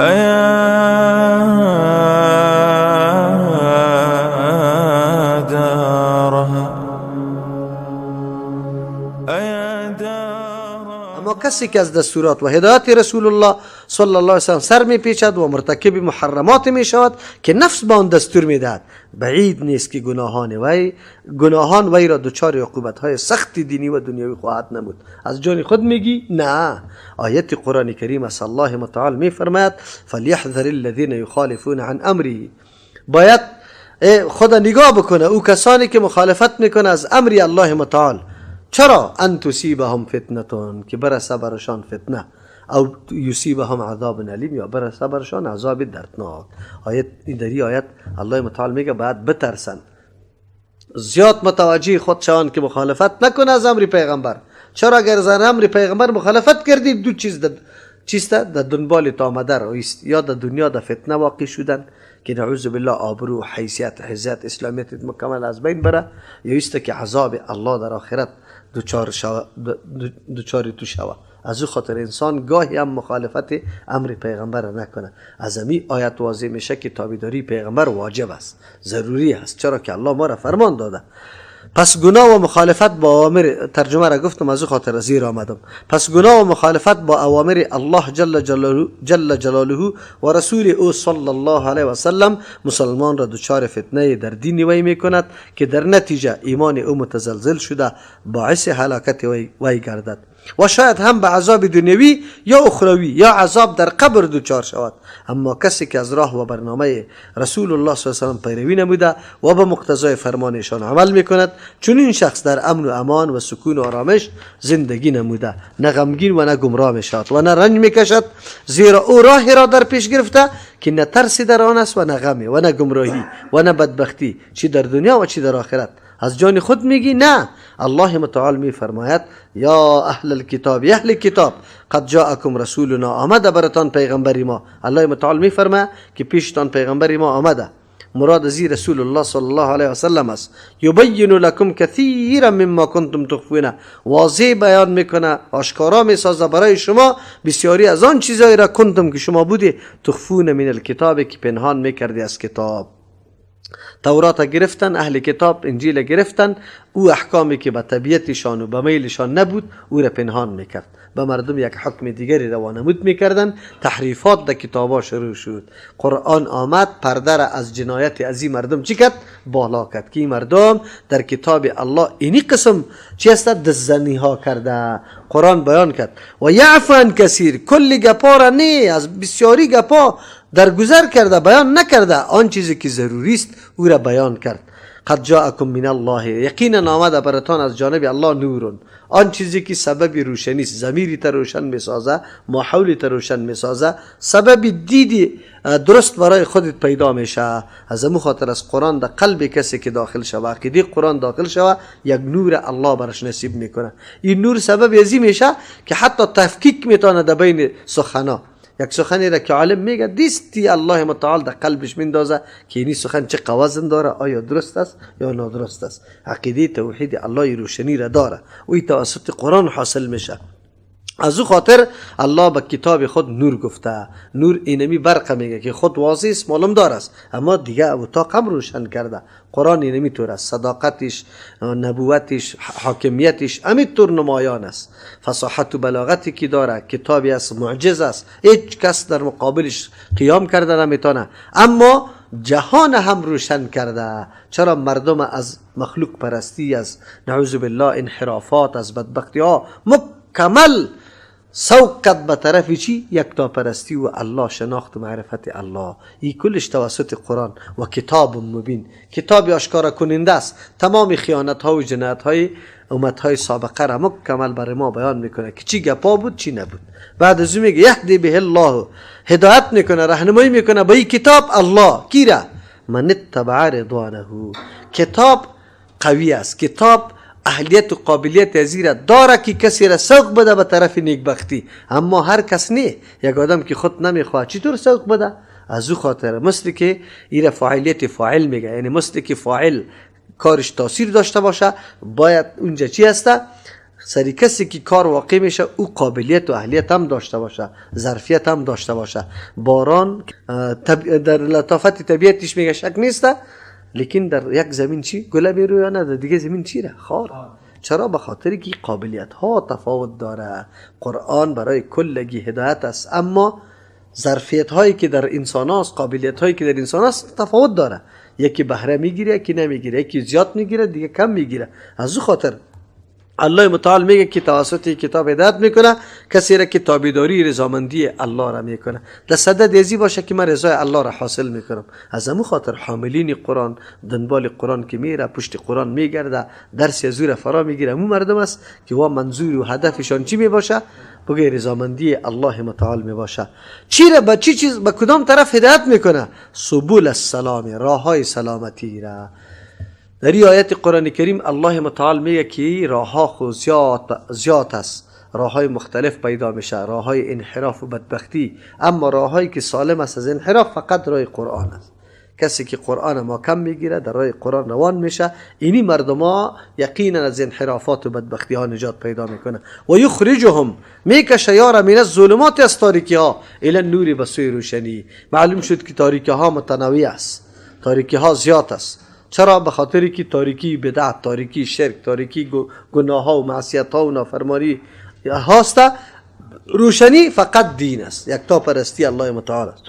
اما کسی که از دستورات و هدایت رسول الله صلی الله علیه وسلم سر می پیچد و مرتکب محرمات می شود که نفس با آن دستور می دهد، بعید نیست که گناهان وی را دچار عقوبت های سخت دینی و دنیوی خواهد نمود. از جان خود میگی؟ نه. آیت قرآن کریم از الله متعال می فرماید فلیحذر الذین یخالفون عن امره. باید خدا نگاه بکنه او کسانی که مخالفت میکنه از امر الله متعال. چرا؟ ان تصیبهم فتنتون، که برسه برشان فتنه، او یصیبهم عذاب علیم، یا برسه برشان عذاب دردناک. در آیت الله متعال میگه باید بترسن، زیاد متوجه خود شوند که مخالفت نکنه از امر پیغمبر. چرا؟ اگر از امر پیغمبر مخالفت کردی دو چیز در دنبال تا آمده است، یا در دنیا در فتنه واقع شدن که نعوذ بالله آبرو حیثیت عزت اسلامیت مکمل از بین بره، یا است که عذاب الله در آخرت دوچار تو شوه. از او خاطر انسان گاهی هم مخالفت امر پیغمبر نکنه. از امی آیت واضح میشه که تابعداری پیغمبر واجب است، ضروری است، چرا که الله ما را فرمان داده. پس گناه و مخالفت با اوامر، ترجمه را گفتم از او خاطر زیر آمدم، پس گناه و مخالفت با اوامر الله جل جلاله و رسول او صلی الله علیه و سلم مسلمان را دچار فتنه در دین وی میکند که در نتیجه ایمان او متزلزل شده باعث هلاکت وی گردد و شاید هم به عذاب دنیوی یا اخروی یا عذاب در قبر دچار شود. اما کسی که از راه و برنامه رسول الله صلی الله علیه و سلم پیروی نموده و به مقتضای فرمانشان عمل میکند، چون این شخص در امن و امان و سکون و آرامش زندگی نموده، نه غمگین و نه گمراه میشد و نه رنج میکشد، زیرا او راهی را در پیش گرفته که نه ترسی در آن است و نه غمی و نه گمراهی و نه بدبختی، چی در دنیا و چی در آخرت. از جان خود میگی؟ نه. الله متعال می فرماید یا اهل الكتاب، اهل کتاب، قد جاءکم رسولنا، آمده براتان پیغمبری ما. الله متعال می فرماید که پیشتان پیغمبری ما آمده، مراد از رسول الله صلی الله علیه و سلم است. یبین لکم کثیرا مما کنتم تخفون، واضح بیان میکنه، آشکارا میسازه برای شما بسیاری از آن چیزایی را کنتم که شما بودی تخفون من الکتاب، که پنهان میکردی از کتاب. تورات گرفتن اهل کتاب، انجیل گرفتن، او احکامی که به طبیعتشان و به میلشان نبود او را پنهان میکرد، به مردم یک حکم دیگری روانمود میکردن. تحریفات در کتابا شروع شد. قرآن آمد پرده را از جنایت از این مردم چی کرد؟ بالا کرد که این مردم در کتاب الله اینی قسم چی هست؟ دزدنی ها کرده. قرآن بیان کرد و یعفو عن کثیر، کلی گپا را نه، از بسیاری گپا درگذر کرده، بیان نکرده، آن چیزی که ضروری است او را بیان کرد. قد جاءکم من الله، یقینا آمده براتان از جانب الله نورون، آن چیزی که سبب روشنی است، ضمیری تا روشن میسازه، ماحولی تا روشن میسازه، سبب دیدی درست برای خودت پیدا میشه. از امو خاطر از قرآن در قلب کسی که داخل شوه، عقیده قرآن داخل شوه، یک نور الله برش نصیب میکنه. این نور سبب ازی میشه که حتی تفکیک میتونه در بین سخنا. یک سخنی را که عالم میگه دیستی الله متعال در قلبش میندازه که اینی سخن چه وزن داره، آیا درست است یا نادرست است. عقیده توحید الله روشنی را داره و این توسط قرآن حاصل میشه. از او خاطر الله به کتاب خود نور گفته. نور اینمی برق میگه که خود واضح است، معلوم دار است، اما دیگه اتاق هم روشن کرده. قرآن اینمی طور است، صداقتش، نبوتش، حاکمیتش امی طور نمایان است. فصاحت و بلاغتی که داره، کتابی است، معجز است، هیچ کس در مقابلش قیام کرده نمیتونه، اما جهان هم روشن کرده. چرا؟ مردم از مخلوق پرستی، از نعوذ بالله انحرافات، از بدبختی ها مکمل سوقت به طرف چی؟ یکتا پرستی و الله شناخت و معرفت الله. این کلش توسط قرآن و کتاب مبین، کتاب آشکارا کننده است. تمام خیانت ها و جنایت های امت های سابقه را مکمل برای ما بیان میکنه که چی گپا بود چی نبود. بعد از اون میگه یهدی به الله، هدایت میکنه، راهنمایی میکنه به این کتاب الله کی را؟ من اتبع رضوانه. کتاب قوی است، کتاب اهلیت و قابلیت ازیره داره که کسی را سوق بده به طرف نیکبختی، اما هر کس نه. یک آدم که خود نمیخواد چطور سوق بده؟ از او خاطر مثل که این فاعلیت فاعل میگه، یعنی مثل که فاعل کارش تاثیر داشته باشه، باید اونجا چی هسته؟ سری کسی که کار واقع میشه او قابلیت و اهلیت هم داشته باشه، ظرفیت هم داشته باشه. باران در لطافت طبیعتش میگه شک نیسته، لیکن در یک زمین چی گله میروه یا نه، در دیگه زمین چی ره خار. چرا؟ به خاطر که قابلیت ها تفاوت داره. قرآن برای کلگی هدایت است، اما ظرفیت هایی که در انسان هاست، قابلیت هایی که در انسان هاست تفاوت داره. یکی بهره میگیره، یکی نمیگیره، یکی زیاد میگیره، دیگه کم میگیره. از او خاطر الله متعال میگه که توسط کتاب هدایت میکنه کسی را که تابعداری رضامندی الله را میکنه. در صدد ازی باشه که من رضای الله را حاصل میکنم. از همون خاطر حاملین قرآن، دنبال قرآن که میره، پشت قرآن میگرده، درس از او فرا میگیره، همون مردم است که وا منظور و هدفشان چی میباشه؟ بگه رضامندی الله متعال میباشه. چی را به چی چیز، به کدام طرف هدایت میکنه؟ سبول السلام، راههای سلامتی را. در این آیت قرآن کریم الله متعال میگه که راهها خود زیاد است، راههای مختلف پیدا میشه، راههای انحراف و بدبختی، اما راههایی که سالم است از انحراف فقط راه قرآن است. کسی که قرآن محکم میگیره، در راه قرآن روان میشه، اینی مردم ها یقینا از انحرافات و بدبختی ها نجات پیدا میکنه. و یخرجهم، میکشه یارا من الظلمات، از تاریکی ها الی النور، به سوی روشنی. معلوم شد که تاریکی ها متنوع است، تاریکی ها زیاد است. چرا؟ به خاطری که تاریکی بدعت، تاریکی شرک، تاریکی گناه ها و معصیت ها و نافرمانی هاست. روشنی فقط دین است، یکتا پرستی الله متعال است.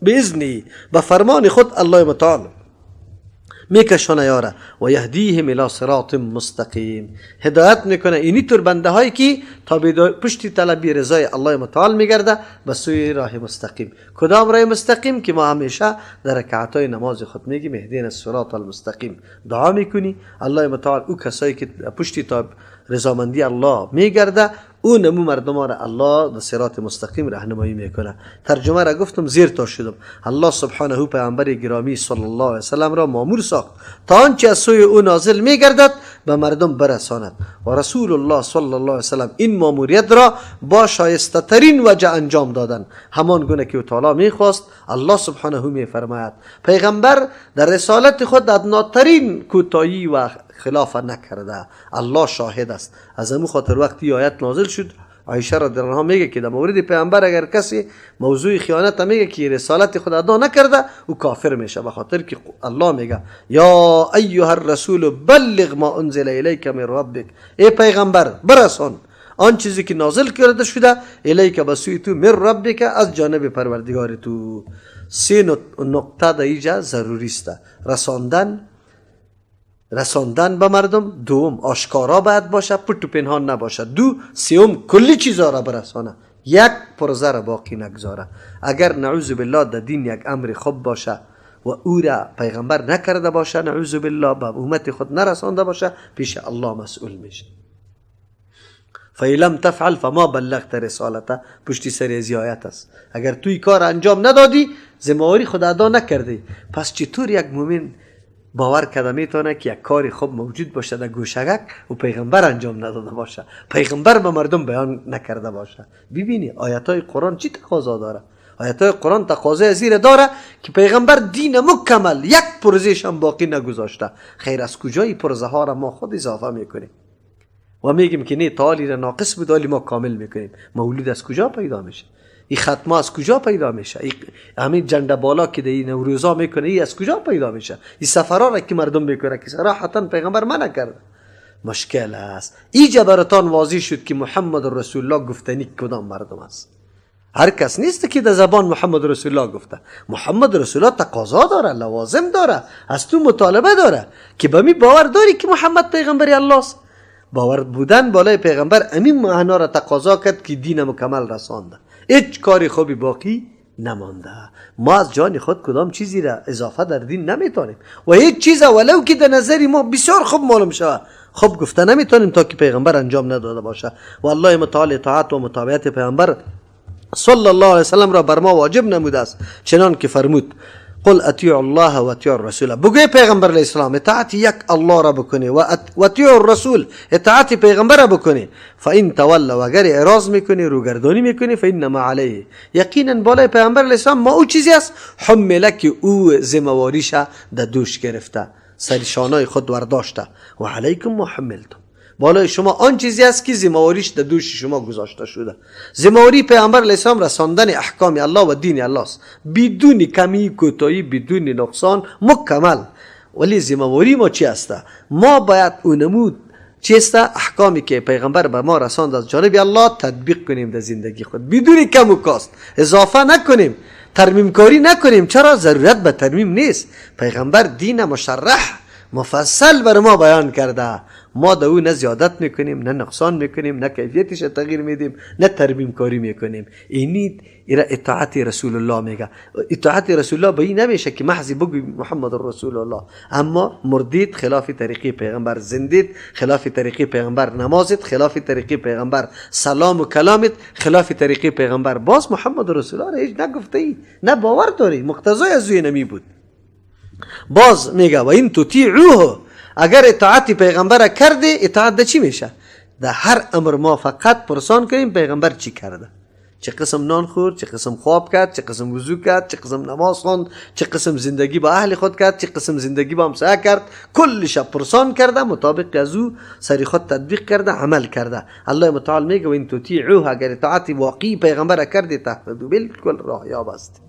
باذنی، به فرمان خود الله متعال میکشونه یاره. و یهدیهم الی صراط مستقیم، هدایت میکنه اینی طور بنده هایی که پشتی طلبی رضای الله متعال میگرده به سوی راه مستقیم. کدام راه مستقیم؟ که ما همیشه در رکعت های نماز خود میگیم اهدینا الصراط المستقیم، دعا میکنی الله متعال او کسایی که پشتی رضامندی الله میگرده، او نمو مردم را الله به صراط مستقیم راهنمایی میکنه. ترجمه را گفتم زیر تا شدم. الله سبحانه پیامبر گرامی صلی الله علیه و سلم را مامور ساخت تا آنچه از سوی او نازل میگردد به مردم برساند و رسول الله صلی الله علیه و سلم این ماموریت را با شایسته ترین وجه انجام دادن، همان گونه که تعالی میخواست. الله سبحانه میفرماید پیغمبر در رسالت خود ادناترین کوتاهی و خلاف نکرده، الله شاهد است. از همون خاطر وقتی آیت نازل شد، عایشه رضی الله عنها میگه که در مورد پیامبر اگر کسی موضوع خیانت میگه که رسالت خود ادا نکرده او کافر میشه، به خاطر که الله میگه یا ایها الرسول بلغ ما انزل الیک من ربک، ای پیغمبر برسان آن چیزی که نازل کرده شده الیک بسوی تو، من ربک از جانب پروردگار تو. سه نقطه در اینجا ضروری است: رساندن به مردم، دوم آشکارا باید باشه، پت و پنهان نباشه، سوم کلی چیزا را برسانه، یک پرزه را باقی نگذاره. اگر نعوذ بالله در دین یک امر خوب باشه و او را پیغمبر نکرده باشه، نعوذ بالله به امت خود نرسانده باشه، پیش الله مسئول میشه. فَإِلَمْ تَفْعَلْ فَمَا بَلَّغْتَ رسالته، پشتی سر آیت است. اگر توی کار انجام ندادی، ذمه‌واری خود ادا نکردی، پس چطور یک مومن باور کرده میتونه که یک کاری خوب موجود باشه در گوشگک و پیغمبر انجام نداده باشه، پیغمبر به مردم بیان نکرده باشه؟ ببینی آیاتای قرآن چی تقاضا داره؟ آیاتای قرآن تقاضای زیر داره که پیغمبر دین مکمل یک پرزهش هم باقی نگذاشته. خیر از کجای پرزه ها را ما خود اضافه میکنیم و میگیم که نه تعالی را ناقص بود ولی ما کامل میکنیم؟ مولود از کجا پیدا میشه؟ این ختمه از کجا پیدا میشه؟ همین جنده بالا که این نوروزا میکنه این از کجا پیدا میشه؟ این سفرها را که مردم میکنه که صراحتا پیغمبر منع کرده. مشکل است. اینجا براتان واضح شد که محمد رسول الله گفتنی کدام مردم است. هر کس نیست که در زبان محمد رسول الله گفته. محمد رسول الله تقاضا داره، لوازم داره، از تو مطالبه داره که به می باور داری که محمد پیغمبر الله است. باور بودن بالای پیغمبر همین معنا را تقاضا کرد که دین مکمل رسانده، هیچ کاری خوبی باقی نمانده. ما از جان خود کدام چیزی را اضافه در دین نمیتونیم و هیچ چیز ولو که در نظر ما بسیار خوب معلوم شود خوب گفته نمیتونیم تا که پیغمبر انجام نداده باشه. و الله متعال اطاعت و متابعت پیغمبر صلی الله علیه وسلم را بر ما واجب نموده است، چنان که فرمود قل اطیعوا الله و اطیعوا الرسول، بگوی پیغمبر علیه السلام اطاعت یک الله را بکنی و اطیعوا الرسول اطاعت پیغمبر را بکنی. فان تولوا، اگر اعراض میکنی روگردانی میکنی، فانما علیه، یقینا بالای پیغمبر علیه السلام ما او چیزی است حمله که او ذمه‌واریش در دوش گرفته، سر شانای خود ورداشته، و علیکم ما حملتم، بالای شما آن چیزی است که ذمه‌واریش در دوش شما گذاشته شده. ذمه‌واری پیامبر علیه السلام رساندن احکام الله و دین الله است، بدون کمی کوتاهی، بدون نقصان، مکمل. ولی ذمه‌واری ما چی است؟ ما باید اونمود چیست؟ احکامی که پیغمبر به ما رساند از جانب الله تطبیق کنیم در زندگی خود، بدون کم و کاست، اضافه نکنیم، ترمیم کاری نکنیم. چرا؟ ضرورت به ترمیم نیست. پیغمبر دین مشرح مفصل بر ما بیان کرده، ما در او نه زیادت میکنیم، نه نقصان میکنیم، نه کیفیتش تغییر میدیم، نه ترمیم کاری میکنیم. اینی اطاعت رسول الله میگه. اطاعت رسول الله به این نمیشه که محض بگوی محمد رسول الله، اما مردید خلاف طریقی پیغمبر، زندید خلاف طریقی پیغمبر، نمازت خلاف طریقی پیغمبر، سلام و کلامت خلاف طریقی پیغمبر، باز محمد رسول الله هیچ نگفته ای، نه باور داری، مقتضای از او نمی بود. باز میگه و این تطیعوه، اگر اطاعت پیغمبر کرده، اطاعت ده چی میشه؟ ده هر امر ما فقط پرسان کنیم پیغمبر چی کرده، چه قسم نان خورد، چه قسم خواب کرد، چه قسم وضو کرد، چه قسم نماز خواند، چه قسم زندگی با اهل خود کرد، چه قسم زندگی با همسایه کرد، کلش پرسان کرده، مطابق از او سری خود تطبیق کرده، عمل کرده. الله متعال میگه و این تطیعوه، اگر اطاعت واقعی پیغمبر کرده تهتدوا، بالکل راهیاب است.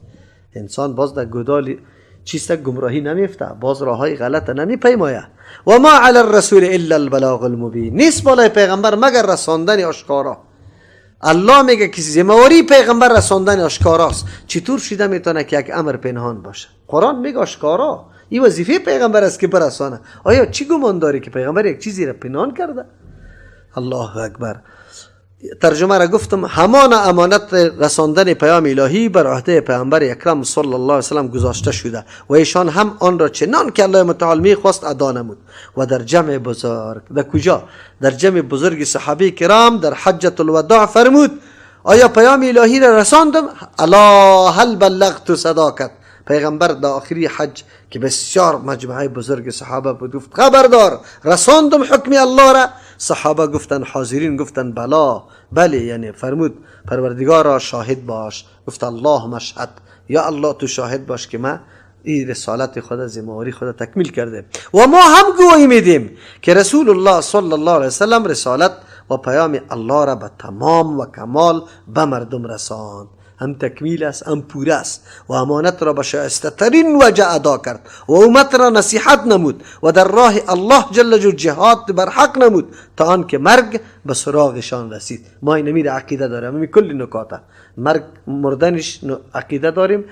انسان باز در گدال چیست گمراهی نمیفته، باز راههای غلط نمیپیماید. و ما علی الرسول الا البلاغ المبین، نیست بالای پیغمبر مگر رساندن آشکارا. الله میگه که ذمه‌واری پیغمبر رساندن آشکاراست. چطور شده میتونه که یک امر پنهان باشه؟ قرآن میگه آشکارا، این وظیفه پیغمبر است که برسانه. آیا چی گمان داری که پیغمبر یک چیزی را پنهان کرده؟ الله اکبر. ترجمه را گفتم، همان امانت رساندن پیام الهی بر عهده پیامبر اکرم صلی الله علیه و سلم گذاشته شده و ایشان هم آن را چنان که الله متعال میخواست ادا نمود. و در جمع بزرگ، در کجا؟ در جمع بزرگ صحابه کرام در حجة الوداع فرمود آیا پیام الهی را رساندم؟ الا هل بلغت صداقت. پیغمبر در آخری حج که بسیار مجموعه بزرگ صحابه بود گفت خبردار رساندم حکم الله را؟ صحابه گفتن، حاضرین گفتن بلا، بله، یعنی فرمود پروردگارا شاهد باش. گفت اللهم اشهد، یا الله تو شاهد باش که ما این رسالت خدا، ذمه‌واری خدا تکمیل کرده. و ما هم گواهی میدیم که رسول الله صلی الله علیه وسلم رسالت و پیام الله را به تمام و کمال به مردم رساند. هم تکمیل است، هم پوره است و امانت را به شایسته ترین وجه ادا کرد و امت را نصیحت نمود و در راه الله جل جلاله جهاد بر حق نمود تا آن که مرگ به سراغشان رسید. ما این امید عقیده داریم، همین کلی نکاته، مرگ مردنش عقیده داریم،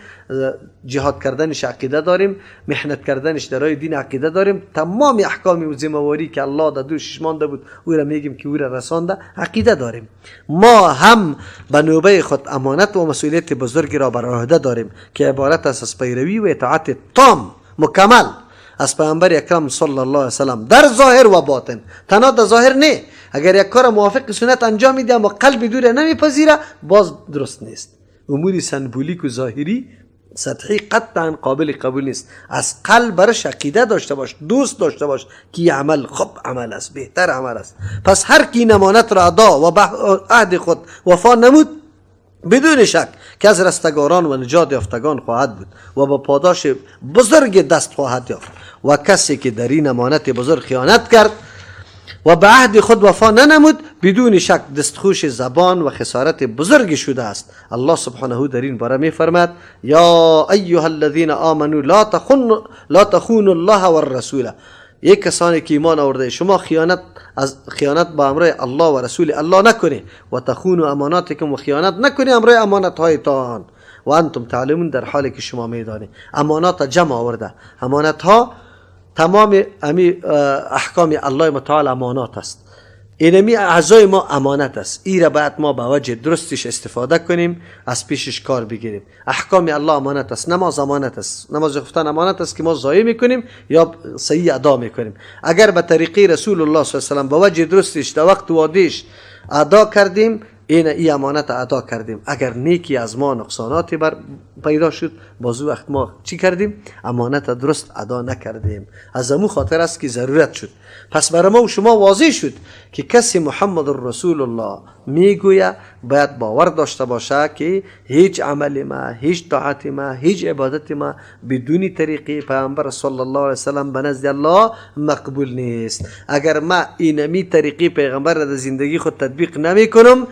جهاد کردنش عقیده داریم، محنت کردنش در راه دین عقیده داریم، تمام احکام و ذمه‌واری که الله در دوشش مانده بود او را میگیم که او را رسانده عقیده داریم. ما هم به نوبه خود امانت و مسئولیت بزرگی را بر عهده داریم که عبارت است از پیروی و اطاعت تام مکمل از پیامبر اکرم صلی الله علیه وسلم در ظاهر و باطن. تنها در ظاهر نه، اگر یک کار موافق سنت انجام میده اما قلب دور نمیپذیره باز درست نیست. امور سمبولیک و ظاهری سطحی قطعا قابل قبول نیست. از قلب برش عقیده داشته باش، دوست داشته باش که این عمل خوب عمل است، بهتر عمل است. پس هر کی این امانت را ادا و به عهد خود وفا نمود بدون شک که از رستگاران و نجات یافتگان خواهد بود و با پاداش بزرگ دست خواهد یافت. و کسی که در این امانت بزرگ خیانت کرد و به عهد خود وفا ننمود بدون شک دستخوش زبان و خسارت بزرگ شده است. الله سبحانه در این باره می فرماید یا ایها الذین آمنوا لا تخونوا الله والرسول. یک کسانی که ایمان آورده شما خیانت با امر الله و رسول الله نکنی و تخونوا اماناتکم و خیانت نکنی امر امانت هایتان و انتم تعلمون، در حالی که شما میدانی. امانات جمع آورده، امانت ها تمام احکام الله متعال امانات است. اینمی اعضای ما امانت است، این را باید ما با وجه درستش استفاده کنیم، از پیشش کار بگیریم. احکام الله امانت است، نماز امانت است، نماز گفتن امانت است که ما ضایع میکنیم یا صحیح ادا میکنیم. اگر به طریقه رسول الله صلی الله علیه و سلم با وجه درستش در وقت وادیش ادا کردیم این امانت ادا کردیم. اگر نیکی از ما نقصاناتی پیدا شد باز وقت ما چی کردیم؟ امانت درست ادا نکردیم. از امو خاطر است که ضرورت شد. پس برای ما و شما واضح شد که کسی محمد رسول الله میگوید باید باور داشته باشه که هیچ عمل ما، هیچ طاعت ما، هیچ عبادت ما بدون طریقه پیامبر صلی الله علیه وسلم به نزد الله مقبول نیست. اگر ما اینمی طریقه پیغمبر را در زندگی خود تطبیق نمی کنم،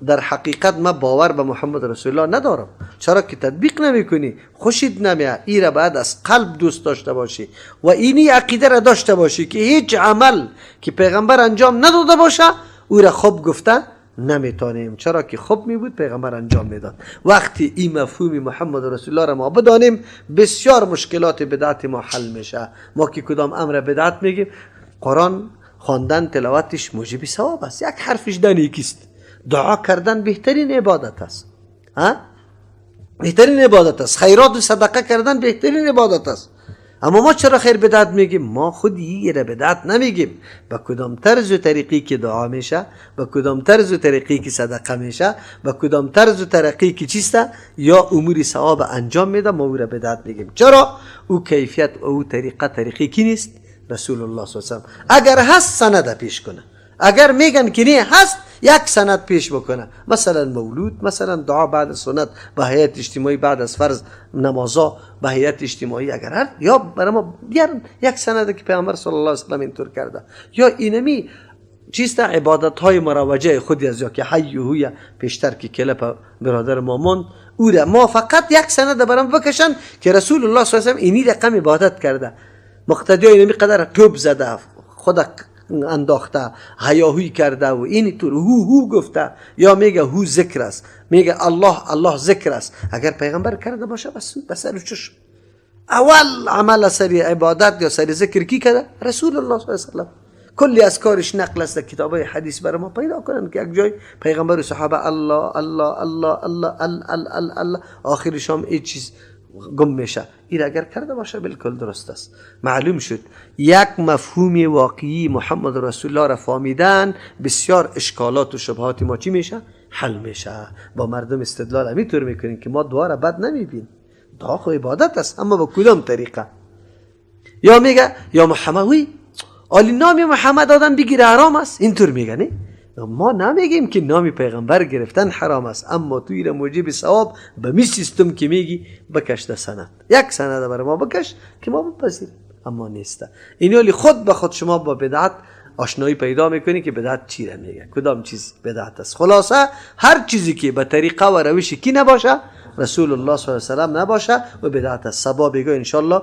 در حقیقت ما باور به محمد رسول الله ندارم. چرا که تطبیق نمی کنی، خوشت نمیاد. این را باید از قلب دوست داشته باشی و اینی عقیده را داشته باشی که هیچ عمل که پیغمبر انجام نداده باشه او را خوب گفته نمیتونیم. چرا که خوب می بود پیغمبر انجام میداد. وقتی این مفهوم محمد رسول الله را ما بدانیم، بسیار مشکلات بدعت ما حل میشه. ما که کدام امر بدعت میگیم، قرآن خواندن تلاوتش موجب ثواب است، یک حرفش نیکیست. دعا کردن بهترین عبادت است، بهترین عبادت است. خیرات و صدقه کردن بهترین عبادت است. اما ما چرا خیر بدعت میگیم؟ ما خود یه بدعت نمیگیم. با کدام طرز و طریقی که دعا میشه، با کدام طرز و طریقی که صدقه میشه، با کدام طرز و طریقی که چیسته یا امور ثواب انجام میده، ما او را بدعت میگیم. چرا؟ او کیفیت او طریقی کی نیست؟ رسول الله صلی الله علیه و سلم. اگر هست سند پیش کنه، اگر میگن که نه هست یک سند پیش بکنه. مثلا مولود، مثلا دعا بعد از سنت به هیئت اجتماعی، بعد از فرض نمازا به هیئت اجتماعی، اگر هر یا برای ما بیارن یک سند که پیامبر صلی الله علیه و سلم اینطور کرده. یا اینمی چیست عبادت های مروجه خودی از یا که حی و هوی پیشتر که کلپ برادر مامون او را ما فقط یک سند برام بکشن که رسول الله صلی الله علیه و سلم اینی رقم عبادت کرده، مقتدی اینمی قدر توب زده، خود انداخته، هیاهوی کرده و این طور هو گفته، یا میگه هو ذکر است، میگه الله ذکر است. اگر پیغمبر کرده باشه بس چش اول عمل سری عبادت یا سری ذکر کی کرده؟ رسول الله صلی الله علیه و سلم. کلی از کارش نقل است. کتابای حدیث برای ما پیدا کنن که یک جای پیغمبر و صحابه الله الله الله الله الله الله آخرش هم این چیز گم میشه. این اگر کرده باشه بالکل درست است. معلوم شد یک مفهوم واقعی محمد رسول الله را فهمیدن بسیار اشکالات و شبهات ما چی میشه؟ حل میشه. با مردم استدلال همینطور میکنیم که ما دعا را بد نمیبین، دعا خو عبادت است، اما با کدام طریقه؟ یا میگه یا محمدی آلی نام محمد آدم بگیره حرام است، اینطور میگه. نه، ما نمیگیم که نام پیغمبر گرفتن حرام است، اما توی را موجب ثواب به می سیستم که میگی بکش ده سند، یک سند برای ما بکش که ما بپذیریم، اما نیسته. اینولی خود به خود شما با بدعت آشنایی پیدا میکنی که بدعت چی را میگه، کدام چیز بدعت است. خلاصه هر چیزی که به طریقه و روش کی نباشه، رسول الله صلی الله علیه و سلم نباشه و بدعت است. سبا بگو انشالله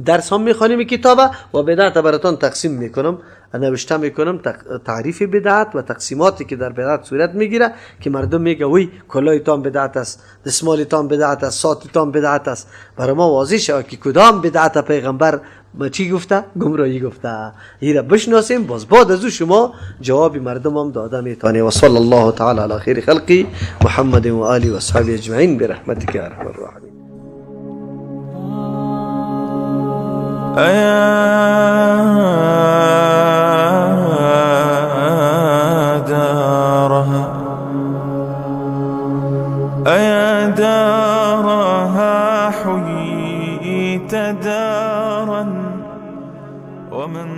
درس هم میخوانیم کتابه و بدعت براتون تقسیم میکنم، نوشته میکنم تعریف بدعت و تقسیماتی که در بدعت صورت میگیره که مردم میگه وی کلایتان بدعت است، دستمالتان بدعت است، ساعتتان بدعت است. برای ما واضح شد که کدام بدعت پیغمبر چی گفته؟ گمراهی گفته. این را بشناسیم، باز بعد از شما جواب مردم هم داده میتونی. و صلی الله تعالی علی خیر خلقی محمد و آله و اصحابه اجمعین برحمتک یا ارحم الراحمین. أيا دارها حييت دارا ومن